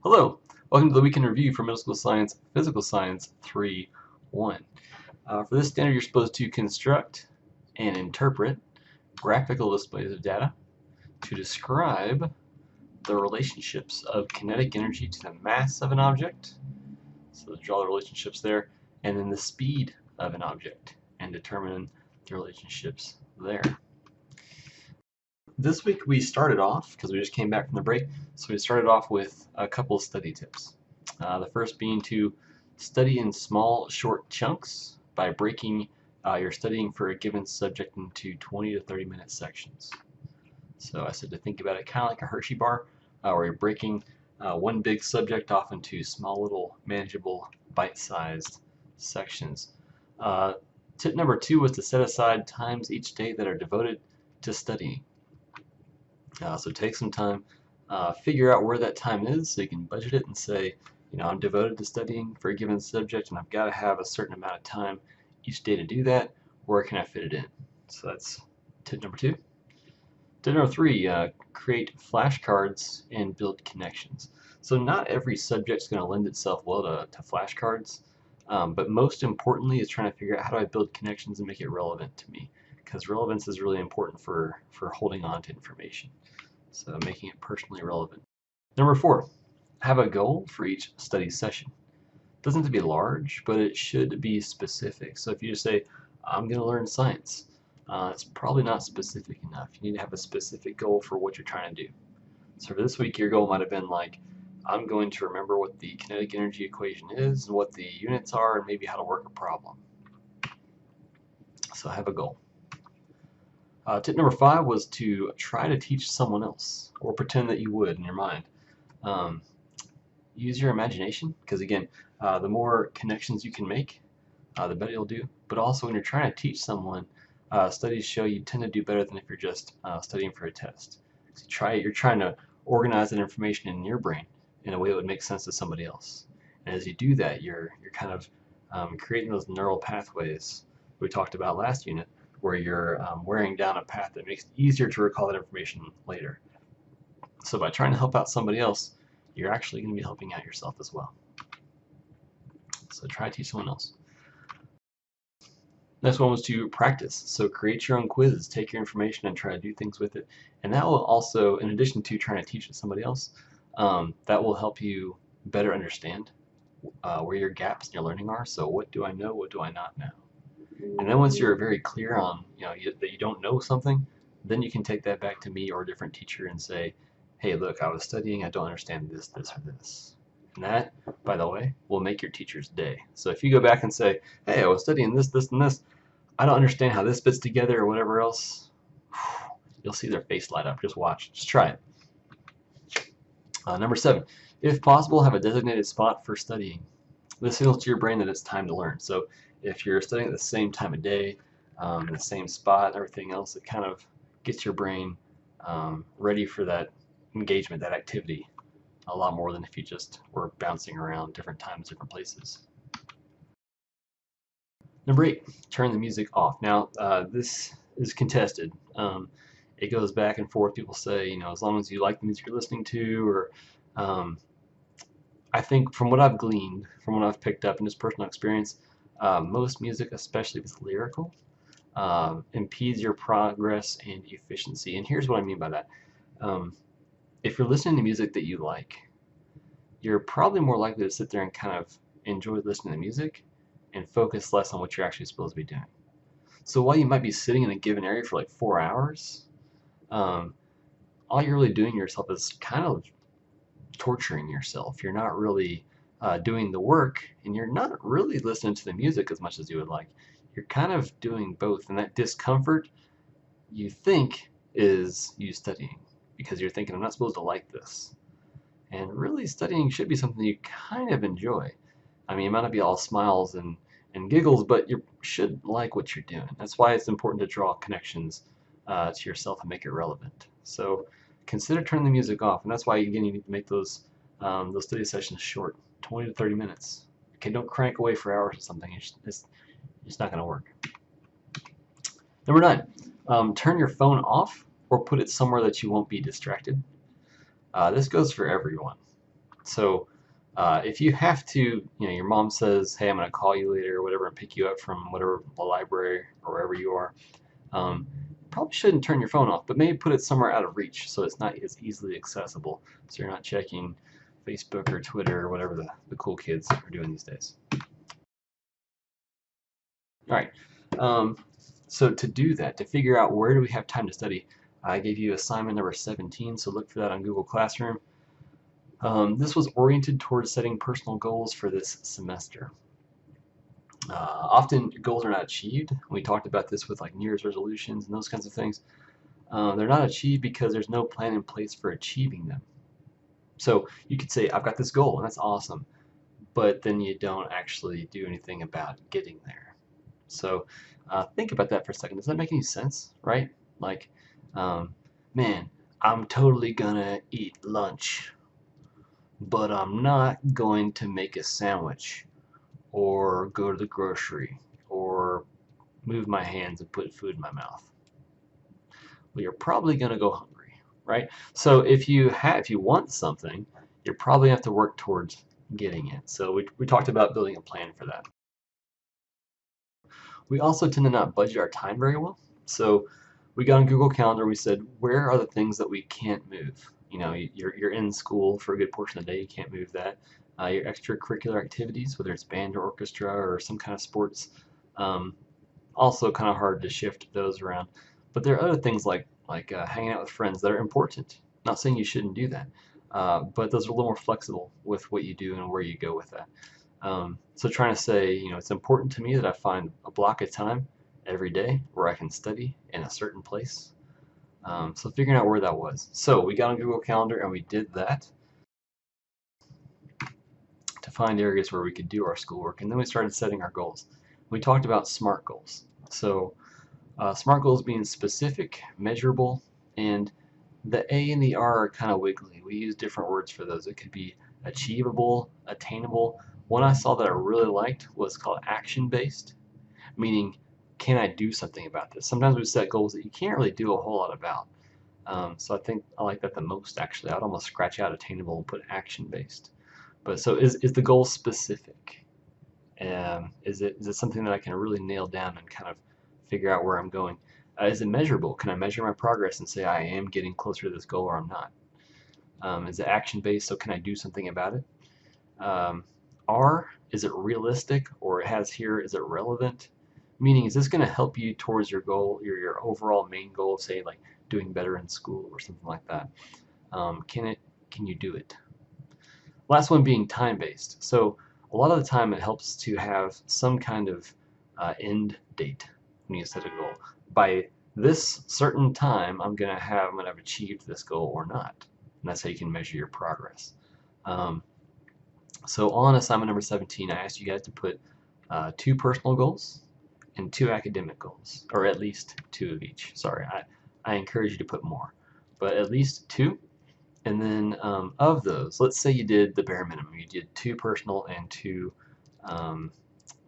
Hello, welcome to the weekend review for Middle School Science, Physical Science 3-1. For this standard, you're supposed to construct and interpret graphical displays of data to describe the relationships of kinetic energy to the mass of an object, so draw the relationships there, and then the speed of an object, and determine the relationships there. This week we started off, because we just came back from the break, so we started off with a couple of study tips. The first being to study in small, short chunks by breaking your studying for a given subject into 20 to 30 minute sections. So I said to think about it kind of like a Hershey bar, where you're breaking one big subject off into small little manageable bite-sized sections. Tip number 2 was to set aside times each day that are devoted to studying. So take some time, figure out where that time is so you can budget it and say, I'm devoted to studying for a given subject and I've got to have a certain amount of time each day to do that. Where can I fit it in? So that's tip number 2. Tip number 3, create flashcards and build connections. So not every subject is going to lend itself well to flashcards, but most importantly is trying to figure out how do I build connections and make it relevant to me, because relevance is really important for holding on to information. So making it personally relevant. Number 4, have a goal for each study session. It doesn't have to be large, but it should be specific. So if you just say, I'm going to learn science, it's probably not specific enough. You need to have a specific goal for what you're trying to do. So for this week, your goal might have been like, I'm going to remember what the kinetic energy equation is and what the units are and maybe how to work a problem. So have a goal. Tip number 5 was to try to teach someone else, or pretend that you would in your mind. Use your imagination, because again, the more connections you can make, the better you'll do. But also when you're trying to teach someone, studies show you tend to do better than if you're just studying for a test. So you're trying to organize that information in your brain in a way that would make sense to somebody else. And as you do that, you're kind of creating those neural pathways we talked about last unit, where you're wearing down a path that makes it easier to recall that information later. So by trying to help out somebody else, you're actually going to be helping out yourself as well. So try to teach someone else. Next one was to practice. So create your own quizzes, take your information and try to do things with it. And that will also, in addition to trying to teach it to somebody else, that will help you better understand where your gaps in your learning are. So what do I know, what do I not know? And then once you're very clear on that you don't know something, then you can take that back to me or a different teacher and say, hey, look, I was studying, I don't understand this, this, or this. And that, by the way, will make your teacher's day. So if you go back and say, hey, I was studying this, this, and this, I don't understand how this fits together or whatever else, you'll see their face light up. Just watch. Just try it. Number 7, if possible, have a designated spot for studying. This signals to your brain that it's time to learn. So if you're studying at the same time of day, in the same spot, and everything else, it kind of gets your brain ready for that engagement, that activity, a lot more than if you just were bouncing around different times, different places. Number 8, turn the music off. Now, this is contested. It goes back and forth. People say, as long as you like the music you're listening to, or I think from what I've gleaned, from what I've picked up in just personal experience, most music, especially if it's lyrical, impedes your progress and efficiency. And here's what I mean by that. If you're listening to music that you like, you're probably more likely to sit there and kind of enjoy listening to music and focus less on what you're actually supposed to be doing. So while you might be sitting in a given area for like 4 hours, all you're really doing yourself is kind of torturing yourself. You're not really doing the work, and you're not really listening to the music as much as you would like. You're kind of doing both, and that discomfort you think is you studying, because you're thinking, I'm not supposed to like this. And really, studying should be something you kind of enjoy. I mean, it might not be all smiles and giggles, but you should like what you're doing. That's why it's important to draw connections to yourself and make it relevant. So consider turning the music off, and that's why, again, you need to make those study sessions short, 20 to 30 minutes. Okay, don't crank away for hours or something. It's not going to work. Number 9, turn your phone off or put it somewhere that you won't be distracted. This goes for everyone. So if you have to, your mom says, hey, I'm going to call you later or whatever and pick you up from whatever, the library or wherever you are, probably shouldn't turn your phone off, but maybe put it somewhere out of reach so it's not as easily accessible, so you're not checking Facebook or Twitter or whatever the cool kids are doing these days. All right, so to do that, to figure out where do we have time to study, I gave you assignment number 17, so look for that on Google Classroom. This was oriented towards setting personal goals for this semester. Often goals are not achieved. We talked about this with like New Year's resolutions and those kinds of things. They're not achieved because there's no plan in place for achieving them. So you could say, I've got this goal, and that's awesome, but then you don't actually do anything about getting there. So think about that for a second. Does that make any sense, right? Like, man, I'm totally gonna eat lunch, but I'm not going to make a sandwich or go to the grocery or move my hands and put food in my mouth. Well, you're probably going to go hungry, right? So if you want something, you're probably going to have to work towards getting it. So we talked about building a plan for that. We also tend to not budget our time very well. So we got on Google Calendar and we said, where are the things that we can't move? You're in school for a good portion of the day, you can't move that. Your extracurricular activities, whether it's band or orchestra or some kind of sports, also kind of hard to shift those around. But there are other things like hanging out with friends that are important. Not saying you shouldn't do that, but those are a little more flexible with what you do and where you go with that. So trying to say, it's important to me that I find a block of time every day where I can study in a certain place. So figuring out where that was. So we got on Google Calendar and we did that to find areas where we could do our schoolwork, and then we started setting our goals. We talked about SMART goals. So SMART goals being specific, measurable, and the A and the R are kind of wiggly. We use different words for those. It could be achievable, attainable. One I saw that I really liked was called action-based, meaning, can I do something about this? Sometimes we set goals that you can't really do a whole lot about. So I think I like that the most, actually. I'd almost scratch out attainable and put action-based. But so is the goal specific? Is it something that I can really nail down and kind of figure out where I'm going? Is it measurable? Can I measure my progress and say I am getting closer to this goal or I'm not? Is it action-based, so can I do something about it? R, is it realistic, or it has here, is it relevant? Meaning, is this going to help you towards your goal, your overall main goal of, say, like doing better in school or something like that? Can you do it? Last one being time-based. So a lot of the time it helps to have some kind of end date when you set a goal. By this certain time, I'm gonna have achieved this goal or not. And that's how you can measure your progress. So on assignment number 17, I asked you guys to put 2 personal goals and 2 academic goals, or at least 2 of each. Sorry, I encourage you to put more, but at least 2. And then of those, let's say you did the bare minimum. You did 2 personal and 2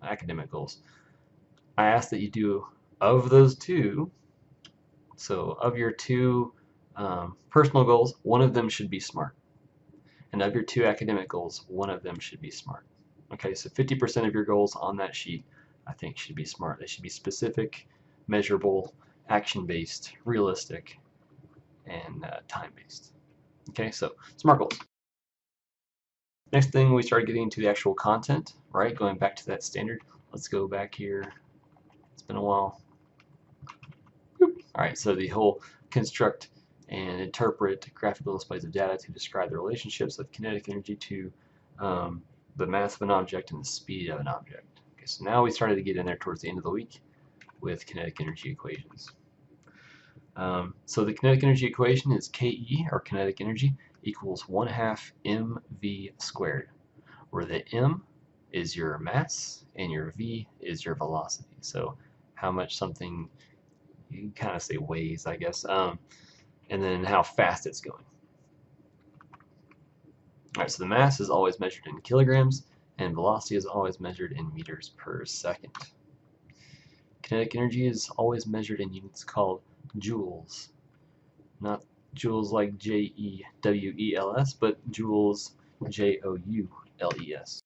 academic goals. I ask that you do, of those 2, so of your 2 personal goals, 1 of them should be SMART. And of your 2 academic goals, 1 of them should be SMART. Okay, so 50% of your goals on that sheet, I think, should be SMART. They should be specific, measurable, action-based, realistic, and time-based. Okay, so SMART goals. Next thing, we started getting into the actual content, right? Going back to that standard. Let's go back here. It's been a while. All right, so the whole construct and interpret graphical displays of data to describe the relationships of kinetic energy to the mass of an object and the speed of an object. Okay, so now we started to get in there towards the end of the week with kinetic energy equations. So the kinetic energy equation is KE, or kinetic energy, equals 1/2 mv squared, where the m is your mass and your v is your velocity. So how much something, you can kind of say weighs, I guess, and then how fast it's going. All right, so the mass is always measured in kilograms, and velocity is always measured in meters per second. Kinetic energy is always measured in units called joules. Not joules like J-E-W-E-L-S, but joules Joules.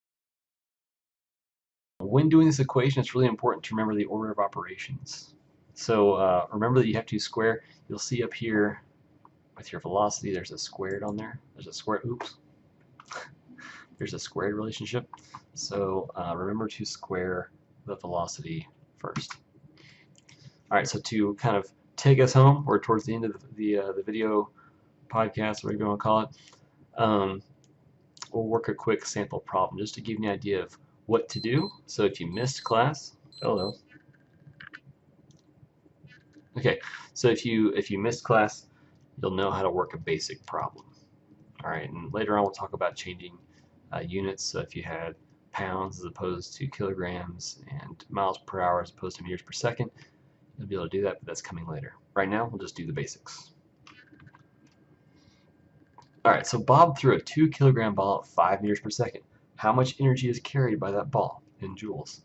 When doing this equation, it's really important to remember the order of operations. So remember that you have to square. You'll see up here with your velocity, there's a squared on there. There's a square. Oops. There's a squared relationship. So remember to square the velocity first. All right. So to kind of take us home, or towards the end of the video podcast, whatever you want to call it, we'll work a quick sample problem just to give you an idea of what to do. So if you missed class, hello. Okay, so if you missed class, you'll know how to work a basic problem. All right, and later on we'll talk about changing units. So if you had pounds as opposed to kilograms and miles per hour as opposed to meters per second, you'll be able to do that, but that's coming later. Right now, we'll just do the basics. All right, so Bob threw a 2-kilogram ball at 5 meters per second. How much energy is carried by that ball in joules?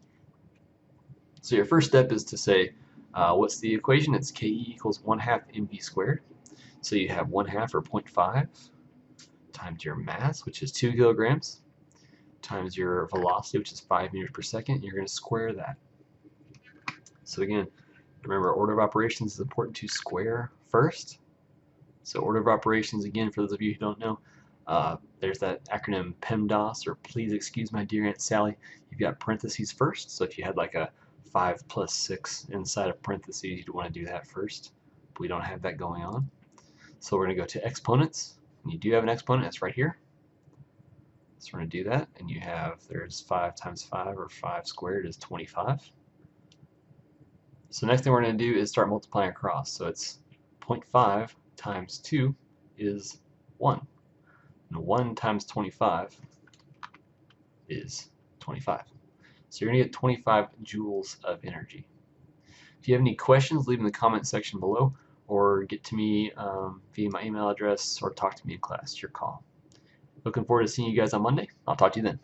So your first step is to say, what's the equation? It's Ke equals 1/2 mv squared. So you have 1/2 or 0.5 times your mass, which is 2 kilograms, times your velocity, which is 5 meters per second. You're going to square that. So again, remember, order of operations is important to square first. So order of operations, again, for those of you who don't know, there's that acronym PEMDAS, or please excuse my dear Aunt Sally. You've got parentheses first. So if you had like a 5 plus 6 inside of parentheses, you'd want to do that first. But we don't have that going on. So we're going to go to exponents. And you do have an exponent. It's right here. So we're going to do that. And you have, there's 5 times 5, or 5 squared is 25. So next thing we're going to do is start multiplying across. So it's 0.5 times 2 is 1. And 1 times 25 is 25. So you're going to get 25 joules of energy. If you have any questions, leave them in the comment section below, or get to me via my email address, or talk to me in class. It's your call. Looking forward to seeing you guys on Monday. I'll talk to you then.